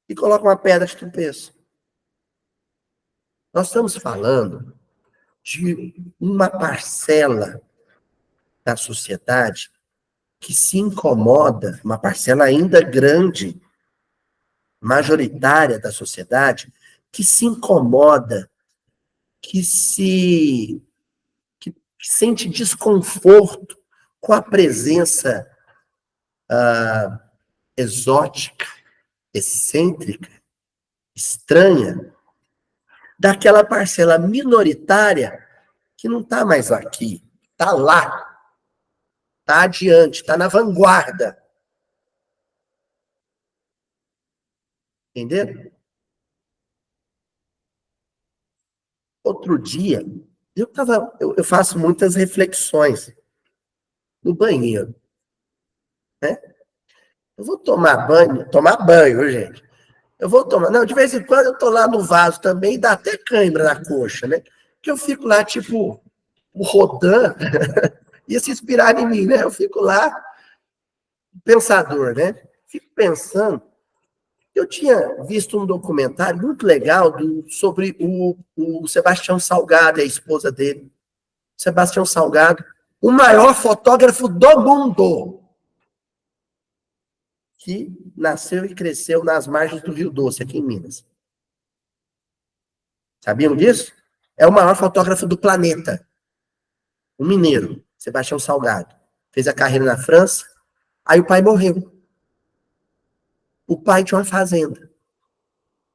E coloca uma pedra de tropeço. Nós estamos falando de uma parcela da sociedade que se incomoda, uma parcela ainda grande, majoritária da sociedade, que se incomoda, que sente desconforto com a presença exótica, excêntrica, estranha, daquela parcela minoritária que não está mais aqui, está lá, está adiante, está na vanguarda. Entendeu? Outro dia, eu faço muitas reflexões no banheiro, né? Eu vou tomar banho, gente. Eu vou tomar, não, de vez em quando eu tô lá no vaso também, dá até cãibra na coxa, né? Que eu fico lá, tipo, o Rodin ia se inspirar em mim, né? Eu fico lá, pensador, né? Fico pensando. Eu tinha visto um documentário muito legal sobre o Sebastião Salgado, a esposa dele. Sebastião Salgado, o maior fotógrafo do mundo, que nasceu e cresceu nas margens do Rio Doce, aqui em Minas. Sabiam disso? É o maior fotógrafo do planeta. Um mineiro, Sebastião Salgado. Fez a carreira na França, aí o pai morreu. O pai tinha uma fazenda.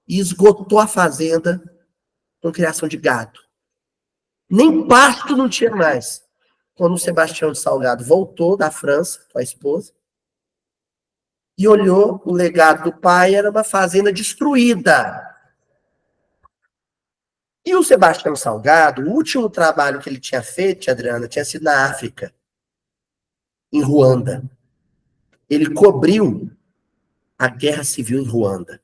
E esgotou a fazenda com criação de gado. Nem pasto não tinha mais. Quando o Sebastião Salgado voltou da França com a esposa, e olhou, o legado do pai era uma fazenda destruída. E o Sebastião Salgado, o último trabalho que ele tinha feito, Adriana, tinha sido na África, em Ruanda. Ele cobriu a guerra civil em Ruanda.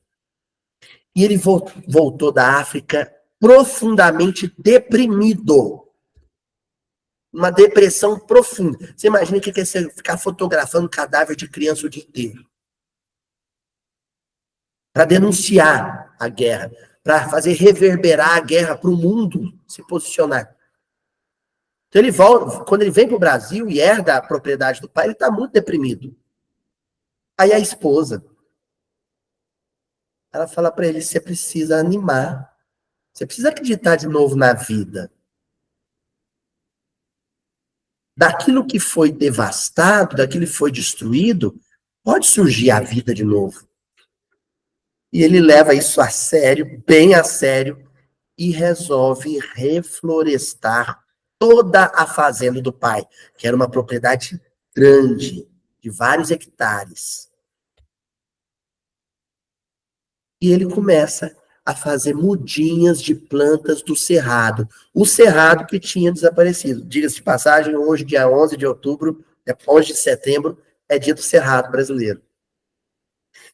E ele voltou da África profundamente deprimido. uma depressão profunda. Você imagina o que é você ficar fotografando cadáver de criança o dia inteiro? Para denunciar a guerra, para fazer reverberar a guerra para o mundo se posicionar. Então ele volta, quando ele vem para o Brasil e herda a propriedade do pai, ele está muito deprimido. Aí a esposa, ela fala para ele, você precisa animar, você precisa acreditar de novo na vida. Daquilo que foi devastado, daquilo que foi destruído, pode surgir a vida de novo. E ele leva isso a sério, bem a sério, e resolve reflorestar toda a fazenda do pai, que era uma propriedade grande, de vários hectares. E ele começa a fazer mudinhas de plantas do cerrado. O cerrado que tinha desaparecido. Diga-se de passagem, hoje, dia 11 de outubro, 11 de setembro, é dia do cerrado brasileiro.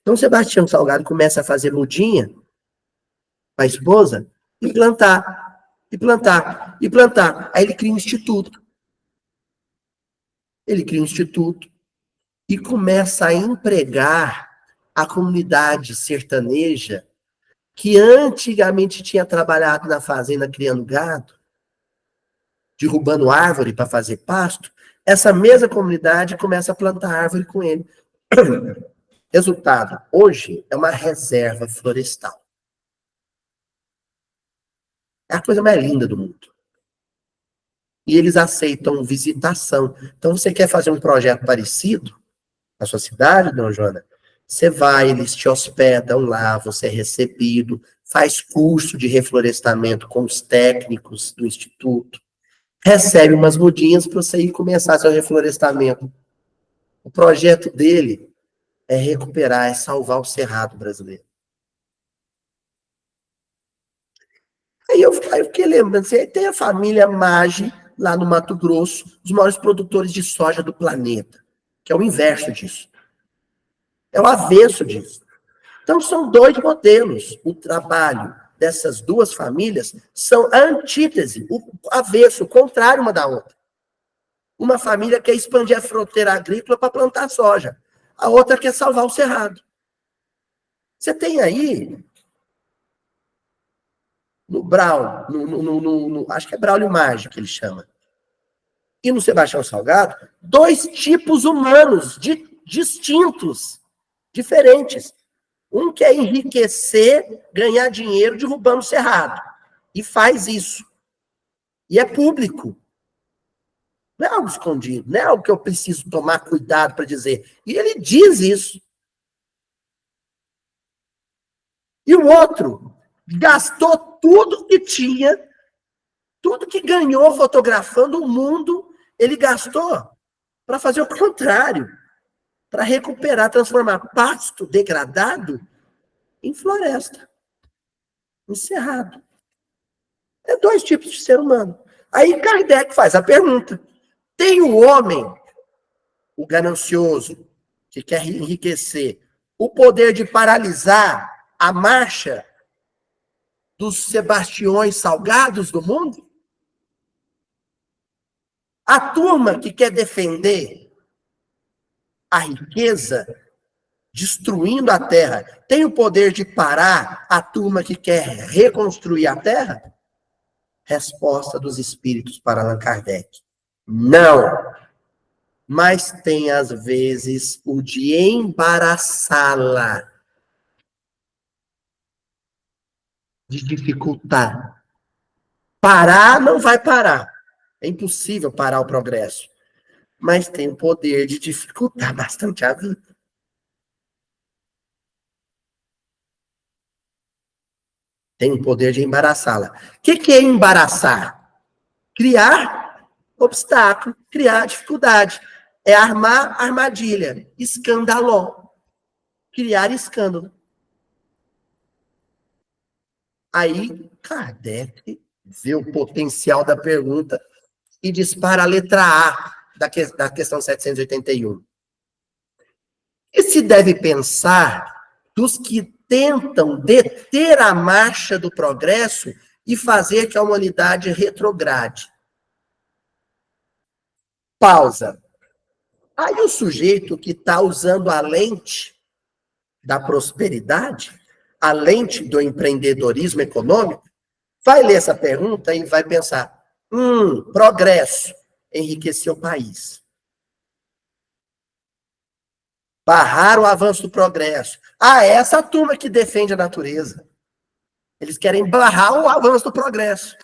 Então, Sebastião Salgado começa a fazer mudinha com a esposa e plantar, e plantar, e plantar. Aí ele cria um instituto. Ele cria um instituto e começa a empregar a comunidade sertaneja que antigamente tinha trabalhado na fazenda criando gado, derrubando árvore para fazer pasto. Essa mesma comunidade começa a plantar árvore com ele. Resultado, hoje é uma reserva florestal. É a coisa mais linda do mundo. E eles aceitam visitação. Então, você quer fazer um projeto parecido na sua cidade, dona Joana? Você vai, eles te hospedam lá, você é recebido, faz curso de reflorestamento com os técnicos do instituto, recebe umas mudinhas para você ir começar seu reflorestamento. O projeto dele é recuperar, é salvar o cerrado brasileiro. Aí eu fiquei lembrando, assim, tem a família Maggi, lá no Mato Grosso, os maiores produtores de soja do planeta, que é o inverso disso. É o avesso disso. Então, são dois modelos. O trabalho dessas duas famílias são a antítese, o avesso, o contrário uma da outra. Uma família quer expandir a fronteira agrícola para plantar soja. A outra quer salvar o cerrado. Você tem aí, no Brau, acho que é Braulio Maggi que ele chama, e no Sebastião Salgado, dois tipos humanos distintos, diferentes. Um quer enriquecer, ganhar dinheiro derrubando o cerrado. E faz isso. E é público. Não é algo escondido. Não é algo que eu preciso tomar cuidado para dizer. E ele diz isso. E o outro gastou tudo que tinha, tudo que ganhou fotografando o mundo, ele gastou para fazer o contrário. Para recuperar, transformar pasto degradado em floresta. Em cerrado. É dois tipos de ser humano. Aí Kardec faz a pergunta. Tem o homem, o ganancioso, que quer enriquecer, o poder de paralisar a marcha dos Sebastiões Salgados do mundo? A turma que quer defender a riqueza, destruindo a terra, tem o poder de parar a turma que quer reconstruir a terra? Resposta dos espíritos para Allan Kardec. Não. Mas tem, às vezes, o de embaraçá-la, de dificultar. Parar não vai parar. É impossível parar o progresso. Mas tem o poder de dificultar bastante a vida. Tem o poder de embaraçá-la. O que é embaraçar? Criar obstáculo, criar dificuldade. É armar armadilha, escandaló. Criar escândalo. Aí, Kardec vê o potencial da pergunta e dispara a letra A da questão 781. E se deve pensar dos que tentam deter a marcha do progresso e fazer que a humanidade retrograde. Pausa. Aí o sujeito que está usando a lente da prosperidade, a lente do empreendedorismo econômico, vai ler essa pergunta e vai pensar, progresso, enriquecer o país. Barrar o avanço do progresso. Essa turma que defende a natureza. Eles querem barrar o avanço do progresso.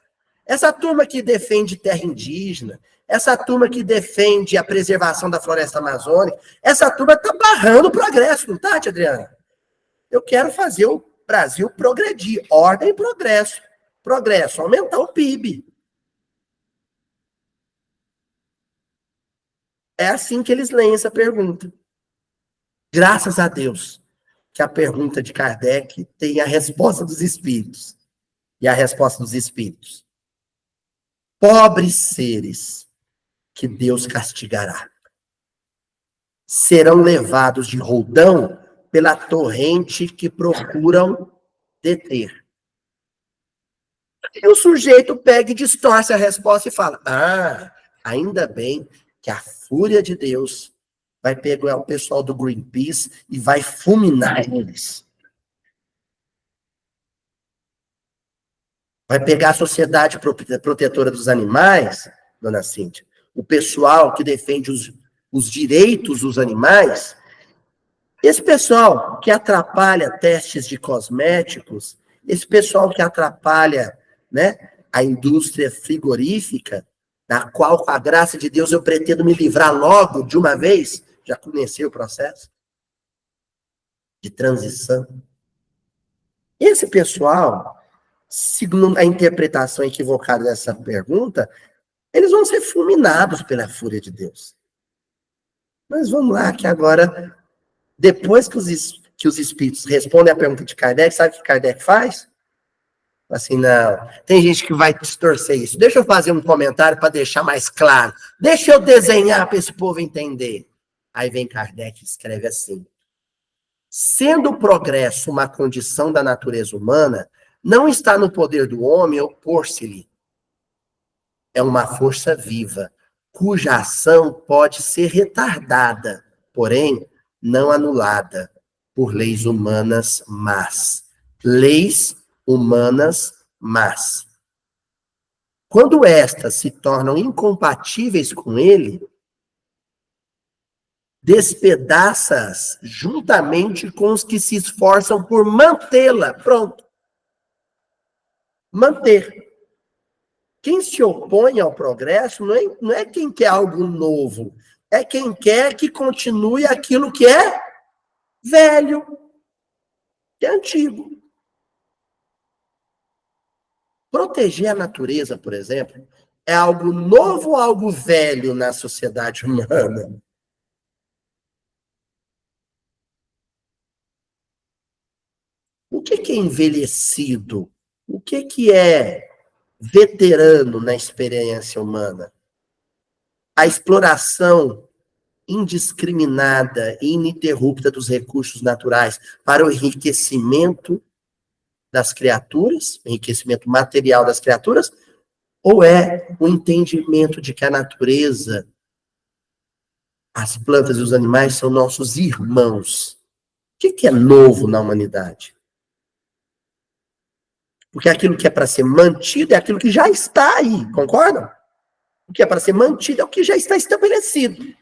Essa turma que defende terra indígena, essa turma que defende a preservação da floresta amazônica, essa turma está barrando o progresso, não está, tia Adriana? Eu quero fazer o Brasil progredir. Ordem e progresso. Progresso, aumentar o PIB. É assim que eles leem essa pergunta. Graças a Deus que a pergunta de Kardec tem a resposta dos espíritos. E a resposta dos espíritos: pobres seres que Deus castigará serão levados de roldão pela torrente que procuram deter. E o sujeito pega e distorce a resposta e fala: ainda bem que a fúria de Deus vai pegar o pessoal do Greenpeace e vai fulminar eles. Vai pegar a Sociedade Protetora dos Animais, dona Cíntia, o pessoal que defende os direitos dos animais, esse pessoal que atrapalha testes de cosméticos, esse pessoal que atrapalha, né, a indústria frigorífica, da qual, com a graça de Deus, eu pretendo me livrar logo, de uma vez, já comecei o processo de transição. Esse pessoal, segundo a interpretação equivocada dessa pergunta, eles vão ser fulminados pela fúria de Deus. Mas vamos lá, que agora, depois que os espíritos respondem a pergunta de Kardec, sabe o que Kardec faz? Assim, não. Tem gente que vai distorcer isso. Deixa eu fazer um comentário para deixar mais claro. Deixa eu desenhar para esse povo entender. Aí vem Kardec e escreve assim: sendo o progresso uma condição da natureza humana, não está no poder do homem opor-se-lhe. É uma força viva, cuja ação pode ser retardada, porém não anulada, por leis humanas más. Leis humanas más. Quando estas se tornam incompatíveis com ele, despedaça-as juntamente com os que se esforçam por mantê-la. Pronto. Manter. Quem se opõe ao progresso não é quem quer algo novo, é quem quer que continue aquilo que é velho, que é antigo. Proteger a natureza, por exemplo, é algo novo ou algo velho na sociedade humana? O que é envelhecido? O que é veterano na experiência humana? A exploração indiscriminada e ininterrupta dos recursos naturais para o enriquecimento das criaturas, enriquecimento material das criaturas, ou é o entendimento de que a natureza, as plantas e os animais são nossos irmãos? O que é novo na humanidade? Porque aquilo que é para ser mantido é aquilo que já está aí, concordam? O que é para ser mantido é o que já está estabelecido.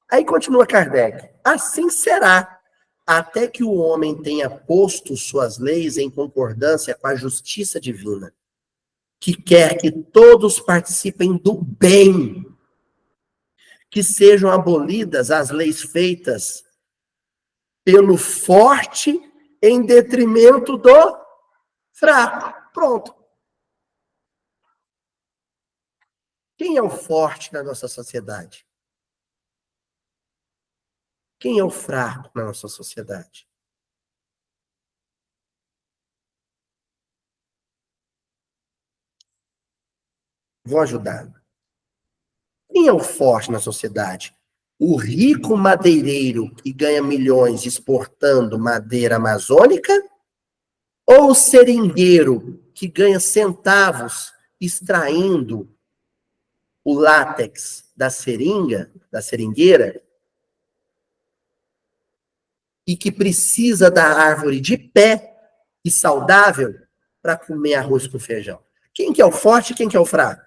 Aí continua Kardec: assim será, até que o homem tenha posto suas leis em concordância com a justiça divina, que quer que todos participem do bem, que sejam abolidas as leis feitas pelo forte em detrimento do fraco. Pronto. Quem é o forte na nossa sociedade? Quem é o fraco na nossa sociedade? Vou ajudar. Quem é o forte na sociedade? O rico madeireiro que ganha milhões exportando madeira amazônica? Ou o seringueiro que ganha centavos extraindo o látex da seringueira, e que precisa da árvore de pé e saudável para comer arroz com feijão. Quem que é o forte e quem que é o fraco?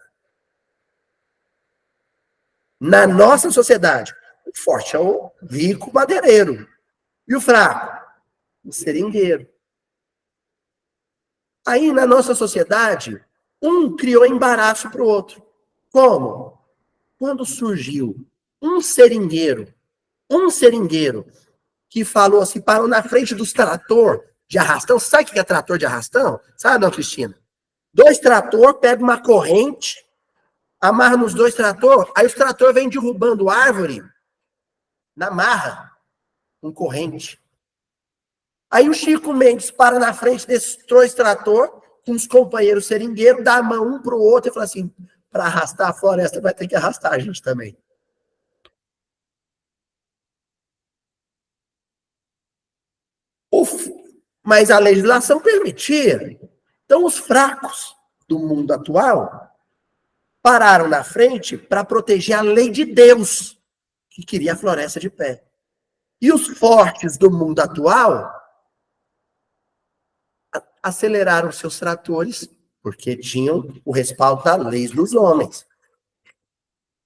Na nossa sociedade, o forte é o rico madeireiro. E o fraco? O seringueiro. Aí, na nossa sociedade, um criou embaraço para o outro. Como? Quando surgiu um seringueiro que falou assim, parou na frente dos trator de arrastão. Sabe o que é trator de arrastão? Sabe, não, Cristina? 2 trator, pega uma corrente, amarra nos 2 trator, aí os trator vêm derrubando árvore na marra, com corrente. Aí o Chico Mendes para na frente desses 2 trator, com os companheiros seringueiros, dá a mão um para o outro e fala assim, para arrastar a floresta vai ter que arrastar a gente também. Mas a legislação permitia. Então os fracos do mundo atual pararam na frente para proteger a lei de Deus, que queria a floresta de pé. E os fortes do mundo atual aceleraram seus tratores, porque tinham o respaldo da lei dos homens.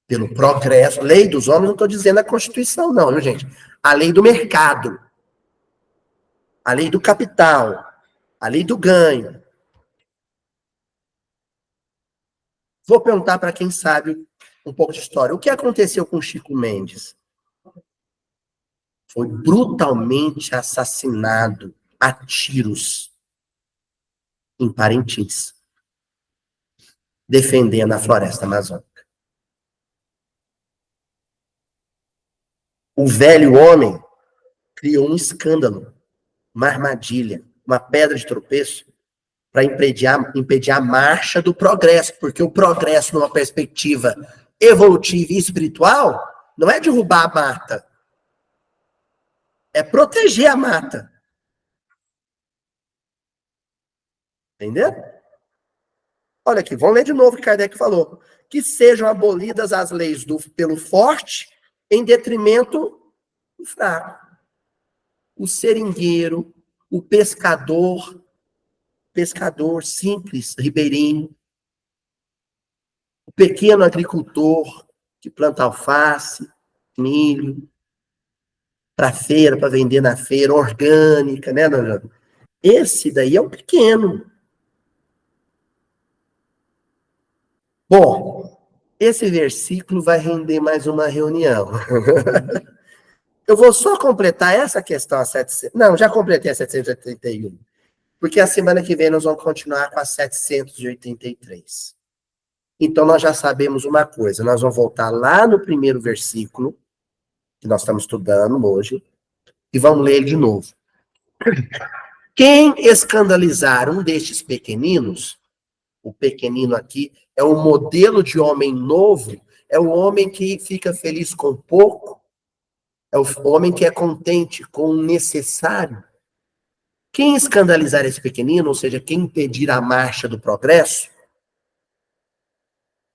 Pelo progresso, lei dos homens, não estou dizendo a Constituição, não, viu, gente? A lei do mercado, a lei do capital, a lei do ganho. Vou perguntar para quem sabe um pouco de história. O que aconteceu com Chico Mendes? Foi brutalmente assassinado a tiros em Parintins, defendendo a floresta amazônica. O velho homem criou um escândalo, uma armadilha, uma pedra de tropeço para impedir a marcha do progresso, porque o progresso, numa perspectiva evolutiva e espiritual, não é derrubar a mata, é proteger a mata. Entendeu? Olha aqui, vamos ler de novo o que Kardec falou. Que sejam abolidas as leis pelo forte em detrimento do fraco. O seringueiro, o pescador simples, ribeirinho, o pequeno agricultor que planta alface, milho, para feira, para vender na feira, orgânica, né, Dona? Esse daí é o pequeno. Bom, esse versículo vai render mais uma reunião. Eu vou só completar essa questão a 700. Não, já completei a 781. Porque a semana que vem nós vamos continuar com a 783. Então nós já sabemos uma coisa, nós vamos voltar lá no primeiro versículo, que nós estamos estudando hoje, e vamos ler ele de novo. Quem escandalizar um destes pequeninos, o pequenino aqui é o modelo de homem novo, é o homem que fica feliz com pouco, é o homem que é contente com o necessário. Quem escandalizar esse pequenino, ou seja, quem impedir a marcha do progresso,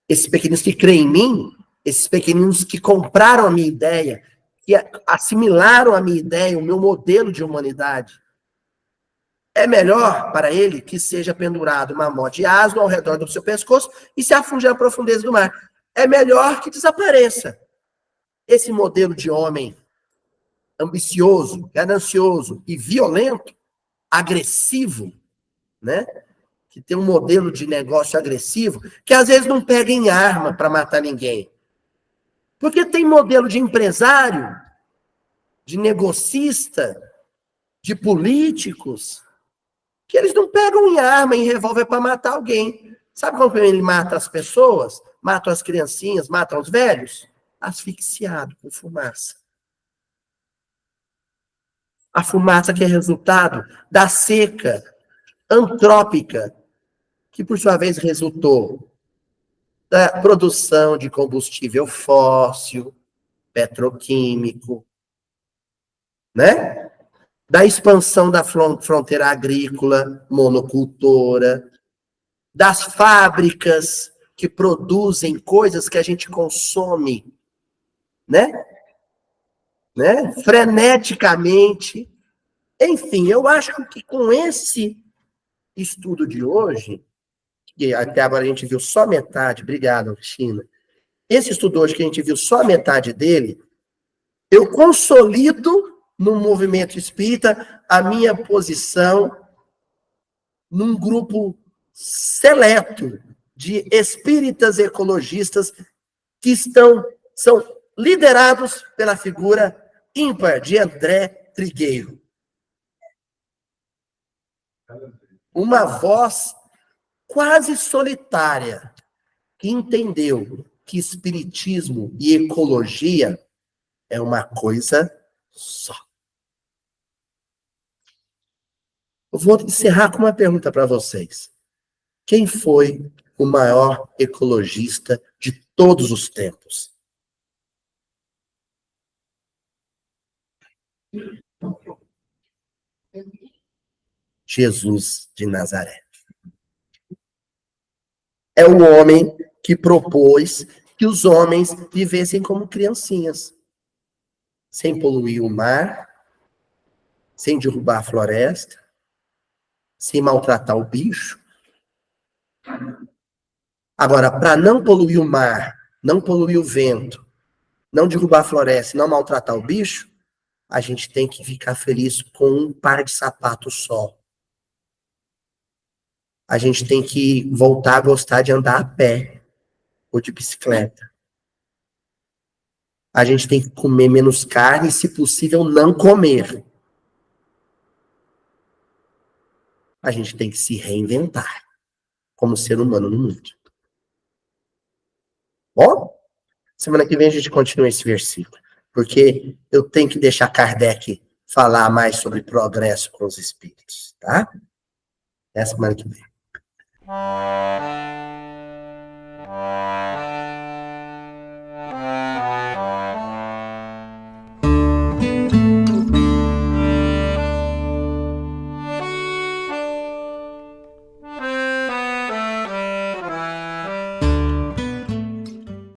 esses pequeninos que creem em mim, esses pequeninos que compraram a minha ideia, que assimilaram a minha ideia, o meu modelo de humanidade, é melhor para ele que seja pendurado uma mó de asno ao redor do seu pescoço e se afunde na profundeza do mar. É melhor que desapareça. Esse modelo de homem ambicioso, ganancioso e violento, agressivo, né? Que tem um modelo de negócio agressivo, que às vezes não pega em arma para matar ninguém. Porque tem modelo de empresário, de negocista, de políticos, que eles não pegam em arma, em revólver para matar alguém. Sabe como ele mata as pessoas? Mata as criancinhas, mata os velhos? Asfixiado com fumaça. A fumaça que é resultado da seca antrópica, que por sua vez resultou da produção de combustível fóssil, petroquímico, né? Da expansão da fronteira agrícola, monocultora, das fábricas que produzem coisas que a gente consome, né? Freneticamente. Enfim, eu acho que com esse estudo de hoje, que até agora a gente viu só metade, obrigado, Cristina. Esse estudo hoje que a gente viu só a metade dele, eu consolido no movimento espírita a minha posição num grupo seleto de espíritas ecologistas que são liderados pela figura ímpar de André Trigueiro. Uma voz quase solitária que entendeu que espiritismo e ecologia é uma coisa só. Eu vou encerrar com uma pergunta para vocês. Quem foi o maior ecologista de todos os tempos? Jesus de Nazaré. É o homem que propôs que os homens vivessem como criancinhas, sem poluir o mar, sem derrubar a floresta, sem maltratar o bicho. Agora, para não poluir o mar, não poluir o vento, não derrubar a floresta, não maltratar o bicho, a gente tem que ficar feliz com um par de sapatos só. A gente tem que voltar a gostar de andar a pé ou de bicicleta. A gente tem que comer menos carne e, se possível, não comer. A gente tem que se reinventar como ser humano no mundo. Bom, semana que vem a gente continua esse versículo, porque eu tenho que deixar Kardec falar mais sobre progresso com os espíritos, tá? Até semana que vem.